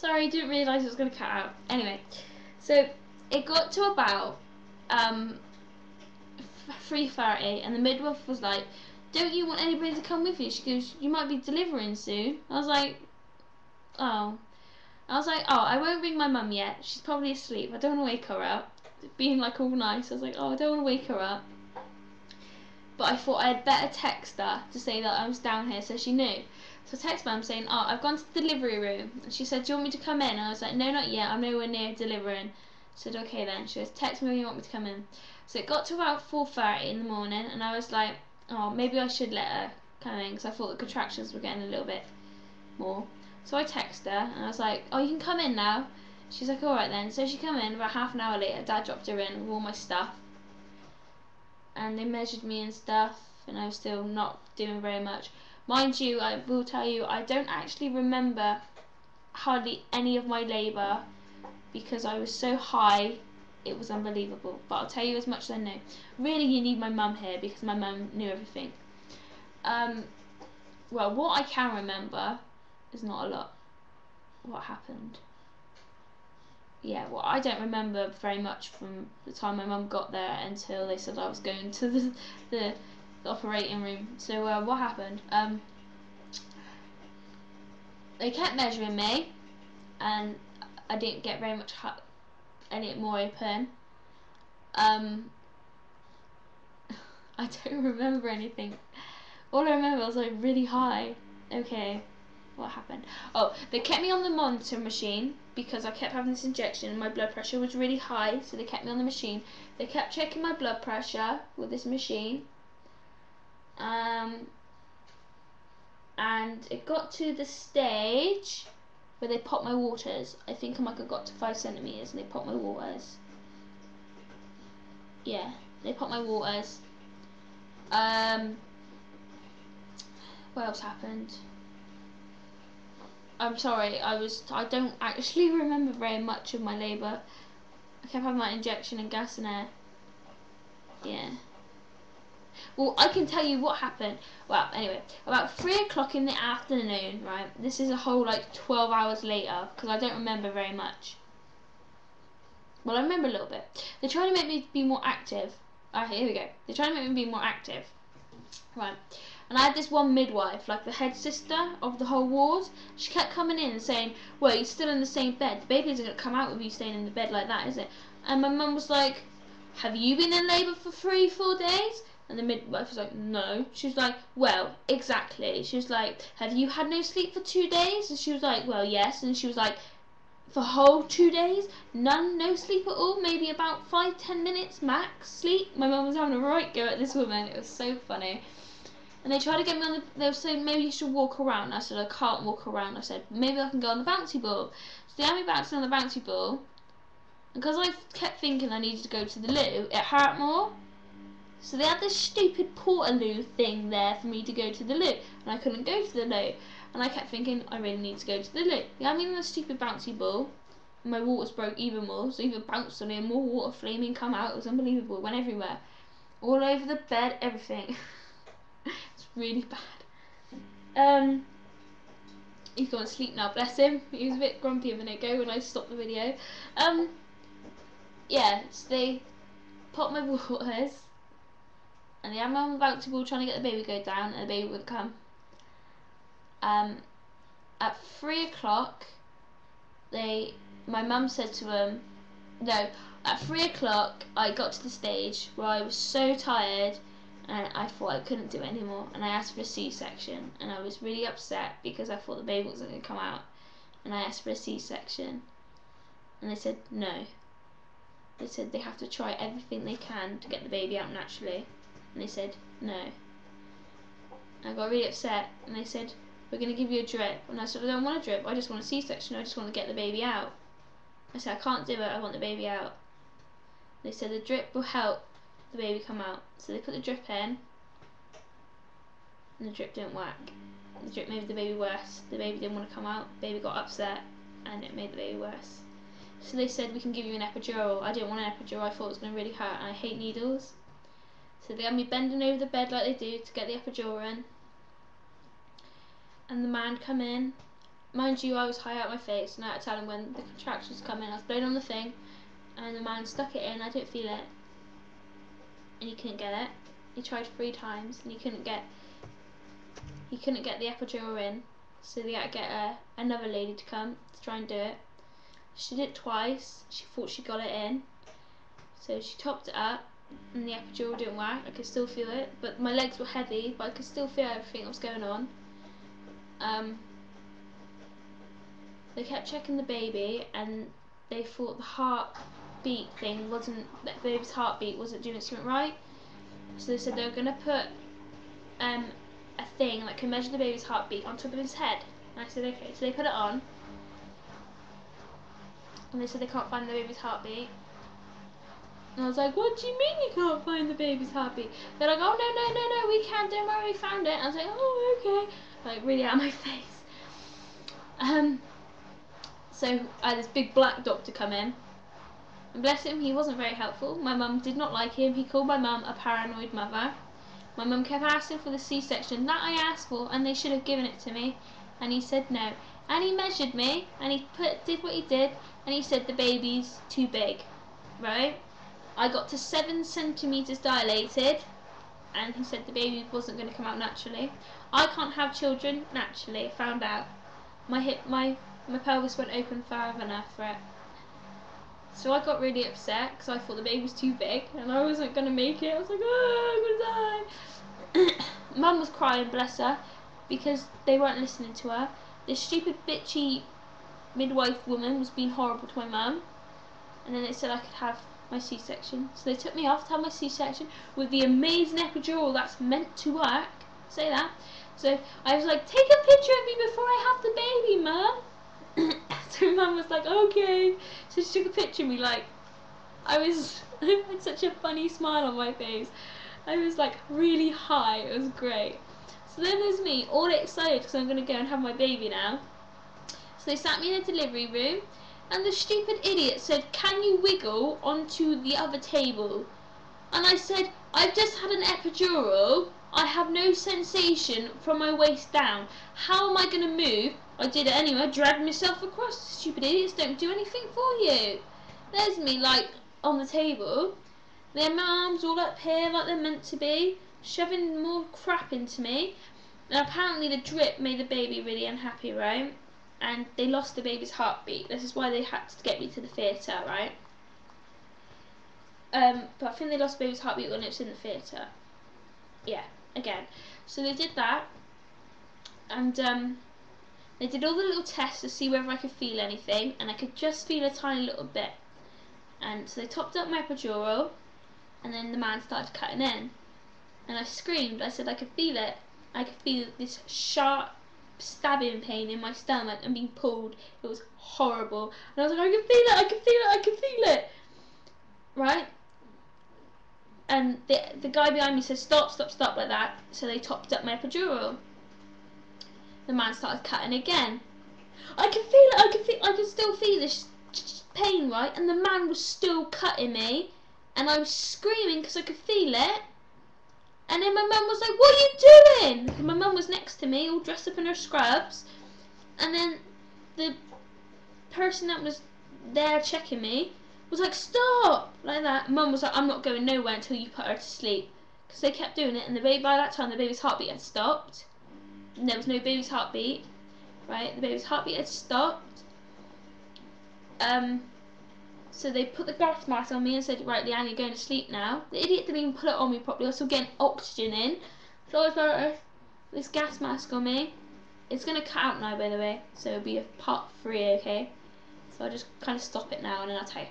Sorry, didn't realise it was going to cut out. Anyway, so it got to about 3:30 and the midwife was like, don't you want anybody to come with you? She goes, you might be delivering soon. I was like, oh. I won't ring my mum yet. She's probably asleep. I don't want to wake her up. Being like all nice, I was like, oh, I don't want to wake her up. But I thought I'd better text her to say that I was down here so she knew. So I texted Mum saying, oh, I've gone to the delivery room. And she said, do you want me to come in? And I was like, no, not yet. I'm nowhere near delivering. I said, okay then. She goes, text me when you want me to come in. So it got to about 4:30 in the morning and I was like, oh, maybe I should let her come in because I thought the contractions were getting a little bit more. So I texted her and I was like, oh, you can come in now. She's like, alright then. So she came in. About half an hour later, Dad dropped her in with all my stuff. And they measured me and stuff and I was still not doing very much. Mind you, I will tell you, I don't actually remember hardly any of my labour because I was so high, it was unbelievable. But I'll tell you as much as I know. Really, you need my mum here because my mum knew everything. Well, what I can remember is not a lot. What happened? Yeah, well, I don't remember very much from the time my mum got there until they said I was going to the operating room. So what happened? They kept measuring me, and I didn't get very much any more open. I don't remember anything. All I remember was like really high. Okay. What happened? Oh, they kept me on the monitor machine because I kept having this injection and my blood pressure was really high, so they kept me on the machine. They kept checking my blood pressure with this machine. And it got to the stage where they popped my waters. I think I might have got to 5 centimeters and they popped my waters. Yeah, they popped my waters. What else happened? I'm sorry, I don't actually remember very much of my labour. I kept having my injection and gas and air. Yeah. Well, I can tell you what happened. Well, anyway, about 3 o'clock in the afternoon, right? This is a whole like 12 hours later, because I don't remember very much. Well, I remember a little bit. They're trying to make me be more active. Here we go. They're trying to make me be more active. Right. And I had this one midwife, like the head sister of the whole ward. She kept coming in and saying, well, you're still in the same bed. The baby isn't going to come out with you staying in the bed like that, is it? And my mum was like, have you been in labour for 3-4 days? And the midwife was like, no. She was like, well, exactly. She was like, have you had no sleep for 2 days? And she was like, well, yes. And she was like, for whole 2 days? None, no sleep at all? Maybe about 5-10 minutes max sleep? My mum was having a right go at this woman. It was so funny. And they tried to get me on the, they were saying maybe you should walk around. I said I can't walk around. I said maybe I can go on the bouncy ball. So they had me bouncing on the bouncy ball. And because I kept thinking I needed to go to the loo, it hurt more. So they had this stupid portaloo thing there for me to go to the loo. And I couldn't go to the loo. And I kept thinking I really need to go to the loo. They had me on the stupid bouncy ball. And my waters broke even more. So even bounced on it, more water flaming come out. It was unbelievable. It went everywhere. All over the bed, everything. It's really bad. He's gone to sleep now, bless him. He was a bit grumpy a minute ago when I stopped the video. Yeah, so they popped my waters and they had me on the bouncy ball trying to get the baby to go down and the baby wouldn't come. At 3 o'clock my mum said to him, no, at 3 o'clock I got to the stage where I was so tired and I thought I couldn't do it anymore, and I asked for a C-section, and I was really upset because I thought the baby wasn't going to come out, and I asked for a C-section, and they said no. They said they have to try everything they can to get the baby out naturally, and they said no. I got really upset, and they said, we're going to give you a drip, and I said I don't want a drip, I just want a C-section, I just want to get the baby out. I said I can't do it, I want the baby out. They said the drip will help the baby come out. So they put the drip in and the drip didn't work. The drip made the baby worse. The baby didn't want to come out, the baby got upset and it made the baby worse. So they said we can give you an epidural. I didn't want an epidural, I thought it was going to really hurt and I hate needles. So they had me bending over the bed like they do to get the epidural in. And the man come in mind you, I was high out my face, and I had to tell him when the contractions come in. I was blowing on the thing, and the man stuck it in. I didn't feel it, and he couldn't get it. He tried 3 times, and he couldn't get the epidural in. So they had to get another lady to come to try and do it. She did it twice. She thought she got it in, so she topped it up, and the epidural didn't work. I could still feel it, but my legs were heavy, but I could still feel everything that was going on. They kept checking the baby, and they thought the heartbeat thing wasn't, the baby's heartbeat wasn't doing something right. So they said they were going to put a thing that can measure the baby's heartbeat on top of his head. And I said okay. So they put it on, and they said they can't find the baby's heartbeat. And I was like, what do you mean you can't find the baby's heartbeat? They're like, oh no, we can't, don't worry, we found it. And I was like, oh okay, like really out of my face. So I had this big black doctor come in, and bless him, he wasn't very helpful. My mum did not like him. He called my mum a paranoid mother. My mum kept asking for the C-section that I asked for, and they should have given it to me, and he said no. And he measured me, and he did what he did, and he said the baby's too big, right? I got to 7 centimetres dilated, and he said the baby wasn't going to come out naturally. I can't have children naturally, I found out. My pelvis went open far enough for it. So I got really upset because I thought the baby was too big and I wasn't going to make it. I was like, oh, I'm going to die. Mum was crying, bless her, because they weren't listening to her. This stupid bitchy midwife woman was being horrible to my mum, and then they said I could have my C-section. So they took me off to have my C-section with the amazing epidural that's meant to work. Say that. So I was like, take a picture of me before I have the baby, Mum. So Mum was like, okay. So she took a picture of me, like, I had such a funny smile on my face. I was like really high, it was great. So then there's me, all excited because I'm going to go and have my baby now. So they sat me in a delivery room, and the stupid idiot said, can you wiggle onto the other table? And I said, I've just had an epidural, I have no sensation from my waist down. How am I going to move? I did it anyway, I dragged myself across. Stupid idiots don't do anything for you. There's me, like, on the table. Their arms all up here like they're meant to be, shoving more crap into me. And apparently the drip made the baby really unhappy, right? And they lost the baby's heartbeat. This is why they had to get me to the theatre, right? But I think they lost the baby's heartbeat when it was in the theatre. Yeah, again. So they did that, and they did all the little tests to see whether I could feel anything, and I could just feel a tiny little bit. And so they topped up my epidural, and then the man started cutting in, and I screamed. I said I could feel it. I could feel this sharp stabbing pain in my stomach and being pulled. It was horrible, and I was like, I can feel it, I can feel it, I can feel it. Right? And the guy behind me said, stop, stop, stop, like that. So they topped up my epidural. The man started cutting again. I can feel it, I can still feel this pain, right? And the man was still cutting me, and I was screaming because I could feel it. And then my mum was like, what are you doing? And my mum was next to me, all dressed up in her scrubs. And then the person that was there checking me was like, stop, like that. Mum was like, I'm not going nowhere until you put her to sleep. Because they kept doing it, and the baby, by that time the baby's heartbeat had stopped. And there was no baby's heartbeat, right? The baby's heartbeat had stopped. So they put the gas mask on me and said, right, Leanne, you're going to sleep now. The idiot didn't even put it on me properly. I was still getting oxygen in. So I was like, this gas mask on me. It's going to cut out now, by the way. So it'll be a part 3, okay? So I'll just kind of stop it now, and then I'll tell you.